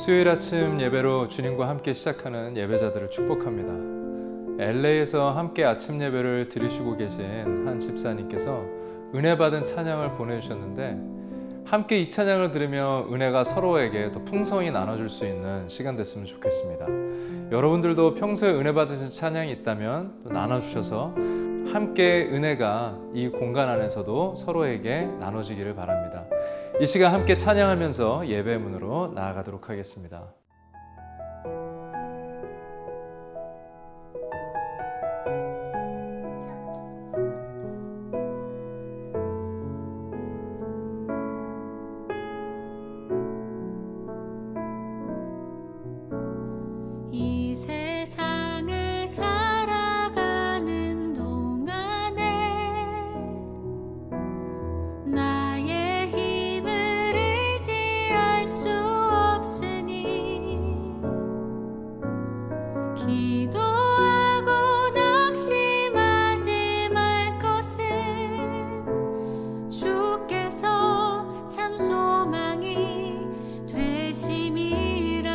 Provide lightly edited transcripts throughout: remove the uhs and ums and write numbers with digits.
수요일 아침 예배로 주님과 함께 시작하는 예배자들을 축복합니다. LA에서 함께 아침 예배를 드리시고 계신 한 집사님께서 은혜 받은 찬양을 보내주셨는데, 함께 이 찬양을 들으며 은혜가 서로에게 더 풍성히 나눠줄 수 있는 시간 됐으면 좋겠습니다. 여러분들도 평소에 은혜 받으신 찬양이 있다면 또 나눠주셔서 함께 은혜가 이 공간 안에서도 서로에게 나눠지기를 바랍니다. 이 시간 함께 찬양하면서 예배 문으로 나아가도록 하겠습니다. 이 세상을 살아가는 동안에 나의 힘을 의지할 수 없으니 기도하고 낙심하지 말 것은 주께서 참 소망이 되심이라.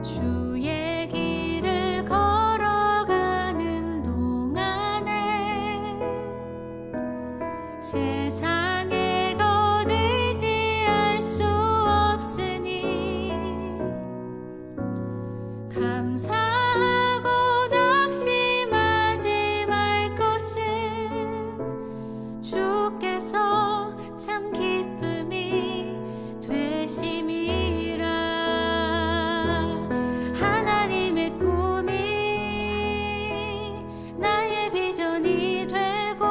주의 길을 걸어가는 동안에 세상의 것 의지할 수 없으니 감사하고 낙심하지 말 것은 주께서 참 기쁨이 되심이라. 하나님의 꿈이 나의 비전이 되고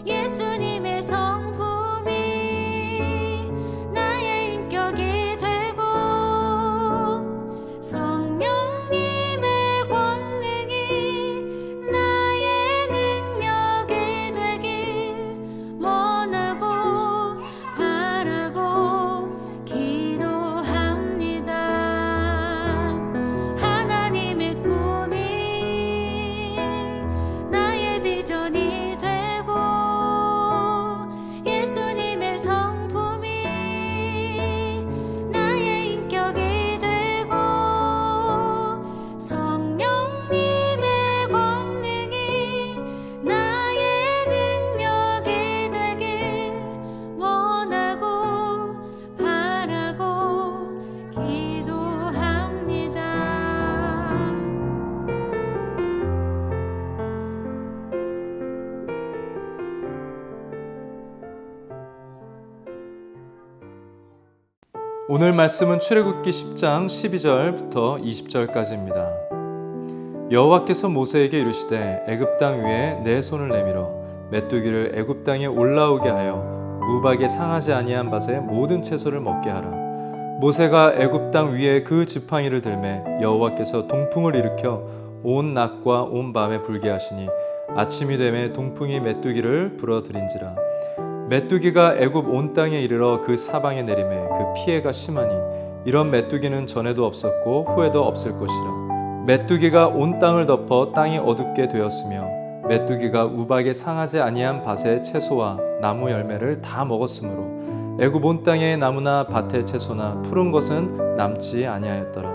예수님의 성품이 나의 인격이 되고 성령님의 권능이 나의 능력이 되길 원하고 바라고 기도합니다. 하나님의 꿈이 나의 비전이 되고 예수님의 성품이 나의 인격이 되고 성령님의 권능이 나의 능력이 되길 원하고 바라고 기도합니다. 오늘 말씀은 출애굽기 10장 12절부터 20절까지입니다. 여호와께서 모세에게 이르시되 애굽 땅 위에 내 손을 내밀어 메뚜기를 애굽 땅에 올라오게 하여 우박에 상하지 아니한 밭의 모든 채소를 먹게 하라. 모세가 애굽 땅 위에 그 지팡이를 들매 여호와께서 동풍을 일으켜 온 낮과 온 밤에 불게 하시니 아침이 되매 동풍이 메뚜기를 불어들인지라. 메뚜기가 애굽 온 땅에 이르러 그 사방에 내리매 그 피해가 심하니 이런 메뚜기는 전에도 없었고 후에도 없을 것이라. 메뚜기가 온 땅을 덮어 땅이 어둡게 되었으며 메뚜기가 우박에 상하지 아니한 밭의 채소와 나무 열매를 다 먹었으므로 애굽 온 땅의 나무나 밭의 채소나 푸른 것은 남지 아니하였더라.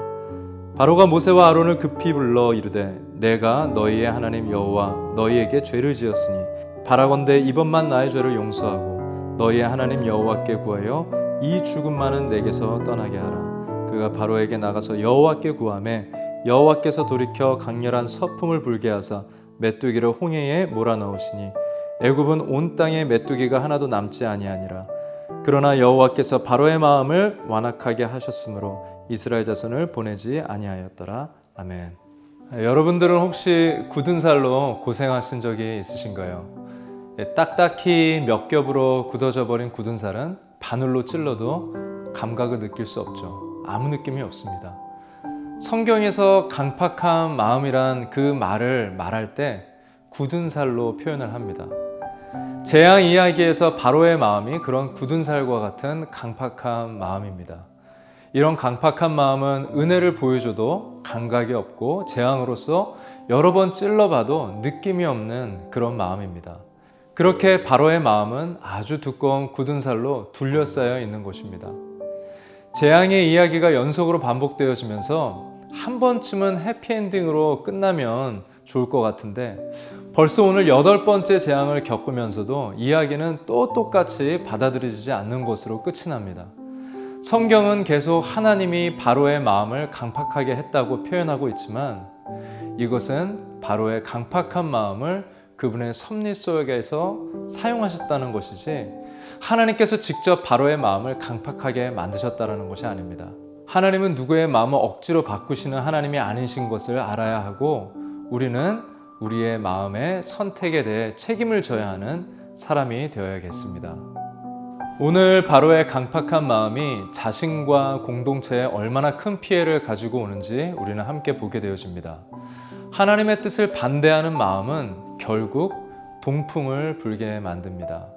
바로가 모세와 아론을 급히 불러 이르되 내가 너희의 하나님 여호와 너희에게 죄를 지었으니 바라건대 이번만 나의 죄를 용서하고 너희의 하나님 여호와께 구하여 이 죽음만은 내게서 떠나게 하라. 그가 바로에게 나가서 여호와께 구하매 여호와께서 돌이켜 강렬한 서풍을 불게 하사 메뚜기를 홍해에 몰아넣으시니 애굽은 온 땅에 메뚜기가 하나도 남지 아니하니라. 그러나 여호와께서 바로의 마음을 완악하게 하셨으므로 이스라엘 자손을 보내지 아니하였더라. 아멘. 여러분들은 혹시 굳은 살로 고생하신 적이 있으신가요? 딱딱히 몇 겹으로 굳어져 버린 굳은 살은 바늘로 찔러도 감각을 느낄 수 없죠. 아무 느낌이 없습니다. 성경에서 강팍한 마음이란 그 말을 말할 때 굳은 살로 표현을 합니다. 재앙 이야기에서 바로의 마음이 그런 굳은 살과 같은 강팍한 마음입니다. 이런 강팍한 마음은 은혜를 보여줘도 감각이 없고 재앙으로서 여러 번 찔러봐도 느낌이 없는 그런 마음입니다. 그렇게 바로의 마음은 아주 두꺼운 굳은 살로 둘러싸여 있는 것입니다. 재앙의 이야기가 연속으로 반복되어지면서 한 번쯤은 해피엔딩으로 끝나면 좋을 것 같은데 벌써 오늘 8번째 재앙을 겪으면서도 이야기는 또 똑같이 받아들여지지 않는 것으로 끝이 납니다. 성경은 계속 하나님이 바로의 마음을 강팍하게 했다고 표현하고 있지만 이것은 바로의 강팍한 마음을 그분의 섭리 속에서 사용하셨다는 것이지 하나님께서 직접 바로의 마음을 강팍하게 만드셨다는 것이 아닙니다. 하나님은 누구의 마음을 억지로 바꾸시는 하나님이 아니신 것을 알아야 하고 우리는 우리의 마음의 선택에 대해 책임을 져야 하는 사람이 되어야겠습니다. 오늘 바로의 강팍한 마음이 자신과 공동체에 얼마나 큰 피해를 가지고 오는지 우리는 함께 보게 되어집니다. 하나님의 뜻을 반대하는 마음은 결국 동풍을 불게 만듭니다.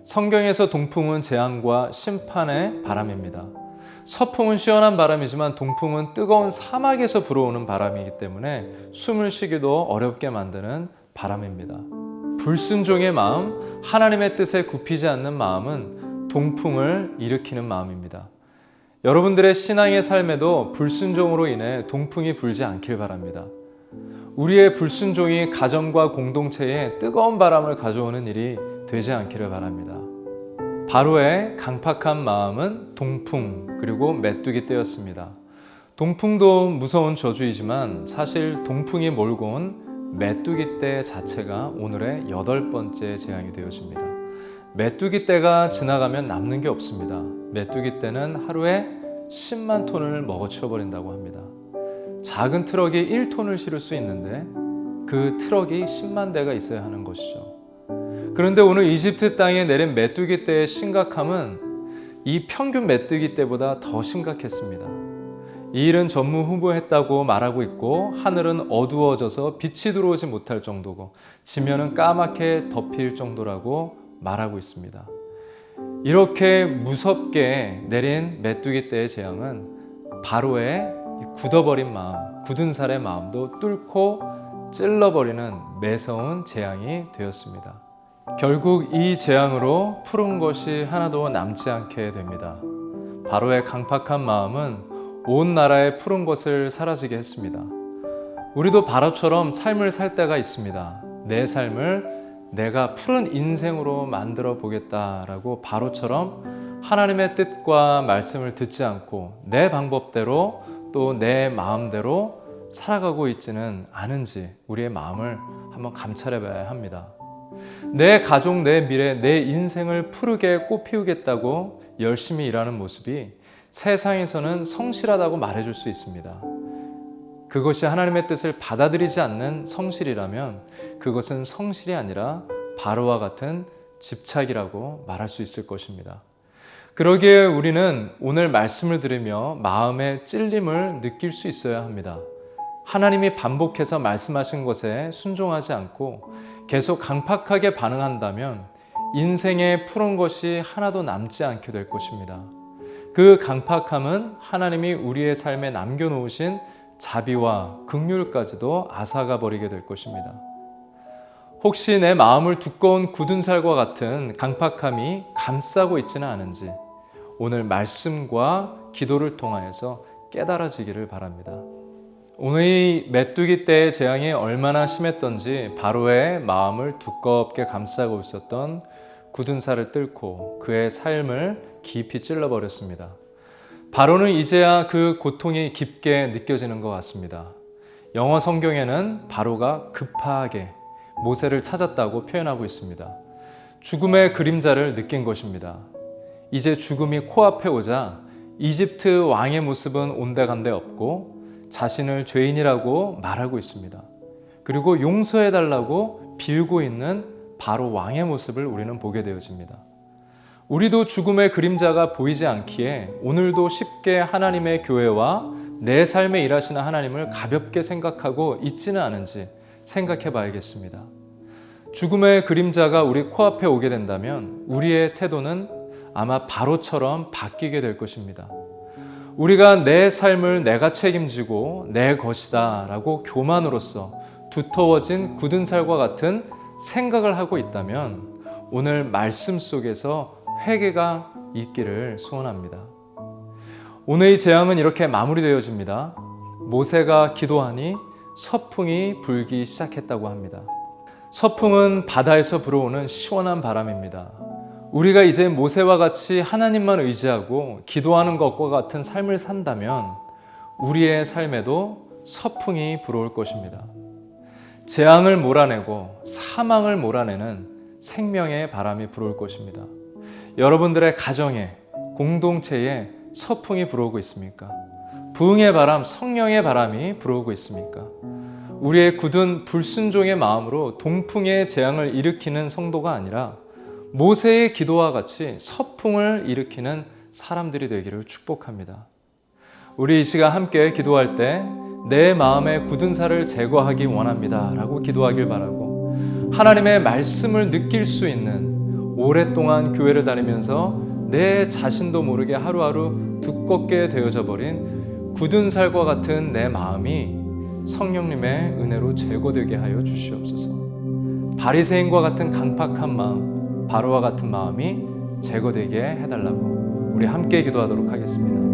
성경에서 동풍은 재앙과 심판의 바람입니다. 서풍은 시원한 바람이지만 동풍은 뜨거운 사막에서 불어오는 바람이기 때문에 숨을 쉬기도 어렵게 만드는 바람입니다. 불순종의 마음, 하나님의 뜻에 굽히지 않는 마음은 동풍을 일으키는 마음입니다. 여러분들의 신앙의 삶에도 불순종으로 인해 동풍이 불지 않길 바랍니다. 우리의 불순종이 가정과 공동체에 뜨거운 바람을 가져오는 일이 되지 않기를 바랍니다. 바로의 강팍한 마음은 동풍 그리고 메뚜기 떼였습니다. 동풍도 무서운 저주이지만 사실 동풍이 몰고 온 메뚜기 떼 자체가 오늘의 8번째 재앙이 되어집니다. 메뚜기 떼가 지나가면 남는 게 없습니다. 메뚜기 떼는 하루에 10만 톤을 먹어치워버린다고 합니다. 작은 트럭이 1톤을 실을 수 있는데 그 트럭이 10만 대가 있어야 하는 것이죠. 그런데 오늘 이집트 땅에 내린 메뚜기 떼의 심각함은 이 평균 메뚜기 떼보다 더 심각했습니다. 이 일은 전무후무했다고 말하고 있고 하늘은 어두워져서 빛이 들어오지 못할 정도고 지면은 까맣게 덮일 정도라고 말하고 있습니다. 이렇게 무섭게 내린 메뚜기 떼의 재앙은 바로의 굳어버린 마음, 굳은 살의 마음도 뚫고 찔러버리는 매서운 재앙이 되었습니다. 결국 이 재앙으로 푸른 것이 하나도 남지 않게 됩니다. 바로의 강팍한 마음은 온 나라의 푸른 것을 사라지게 했습니다. 우리도 바로처럼 삶을 살 때가 있습니다. 내 삶을 내가 푸른 인생으로 만들어 보겠다라고 바로처럼 하나님의 뜻과 말씀을 듣지 않고 내 방법대로 또 내 마음대로 살아가고 있지는 않은지 우리의 마음을 한번 감찰해 봐야 합니다. 내 가족, 내 미래, 내 인생을 푸르게 꽃피우겠다고 열심히 일하는 모습이 세상에서는 성실하다고 말해줄 수 있습니다. 그것이 하나님의 뜻을 받아들이지 않는 성실이라면 그것은 성실이 아니라 바로와 같은 집착이라고 말할 수 있을 것입니다. 그러기에 우리는 오늘 말씀을 들으며 마음의 찔림을 느낄 수 있어야 합니다. 하나님이 반복해서 말씀하신 것에 순종하지 않고 계속 강팍하게 반응한다면 인생에 푸른 것이 하나도 남지 않게 될 것입니다. 그 강팍함은 하나님이 우리의 삶에 남겨놓으신 자비와 긍휼까지도 앗아가 버리게 될 것입니다. 혹시 내 마음을 두꺼운 굳은 살과 같은 강팍함이 감싸고 있지는 않은지 오늘 말씀과 기도를 통하여서 깨달아지기를 바랍니다. 오늘 이 메뚜기 떼의 재앙이 얼마나 심했던지 바로의 마음을 두껍게 감싸고 있었던 굳은 살을 뚫고 그의 삶을 깊이 찔러버렸습니다. 바로는 이제야 그 고통이 깊게 느껴지는 것 같습니다. 영어 성경에는 바로가 급하게 모세를 찾았다고 표현하고 있습니다. 죽음의 그림자를 느낀 것입니다. 이제 죽음이 코앞에 오자 이집트 왕의 모습은 온데간데 없고 자신을 죄인이라고 말하고 있습니다. 그리고 용서해달라고 빌고 있는 바로 왕의 모습을 우리는 보게 되어집니다. 우리도 죽음의 그림자가 보이지 않기에 오늘도 쉽게 하나님의 교회와 내 삶에 일하시는 하나님을 가볍게 생각하고 있지는 않은지 생각해 봐야겠습니다. 죽음의 그림자가 우리 코앞에 오게 된다면 우리의 태도는 아마 바로처럼 바뀌게 될 것입니다. 우리가 내 삶을 내가 책임지고 내 것이다 라고 교만으로써 두터워진 굳은 살과 같은 생각을 하고 있다면 오늘 말씀 속에서 회개가 있기를 소원합니다. 오늘의 재앙은 이렇게 마무리되어집니다. 모세가 기도하니 서풍이 불기 시작했다고 합니다. 서풍은 바다에서 불어오는 시원한 바람입니다. 우리가 이제 모세와 같이 하나님만 의지하고 기도하는 것과 같은 삶을 산다면 우리의 삶에도 서풍이 불어올 것입니다. 재앙을 몰아내고 사망을 몰아내는 생명의 바람이 불어올 것입니다. 여러분들의 가정에, 공동체에 서풍이 불어오고 있습니까? 부흥의 바람, 성령의 바람이 불어오고 있습니까? 우리의 굳은 불순종의 마음으로 동풍의 재앙을 일으키는 성도가 아니라 모세의 기도와 같이 서풍을 일으키는 사람들이 되기를 축복합니다. 우리 이 시간 함께 기도할 때 내 마음의 굳은 살을 제거하기 원합니다 라고 기도하길 바라고, 하나님의 말씀을 느낄 수 있는, 오랫동안 교회를 다니면서 내 자신도 모르게 하루하루 두껍게 되어져 버린 굳은 살과 같은 내 마음이 성령님의 은혜로 제거되게 하여 주시옵소서. 바리새인과 같은 강팍한 마음, 바로와 같은 마음이 제거되게 해달라고 우리 함께 기도하도록 하겠습니다.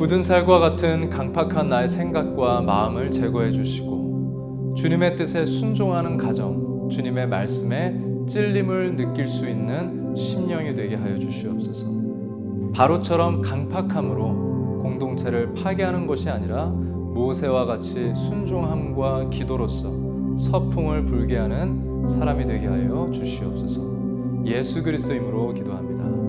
굳은 살과 같은 강팍한 나의 생각과 마음을 제거해 주시고 주님의 뜻에 순종하는 가정, 주님의 말씀에 찔림을 느낄 수 있는 심령이 되게 하여 주시옵소서. 바로처럼 강팍함으로 공동체를 파괴하는 것이 아니라 모세와 같이 순종함과 기도로서 서풍을 불게 하는 사람이 되게 하여 주시옵소서. 예수 그리스도 이름으로 기도합니다.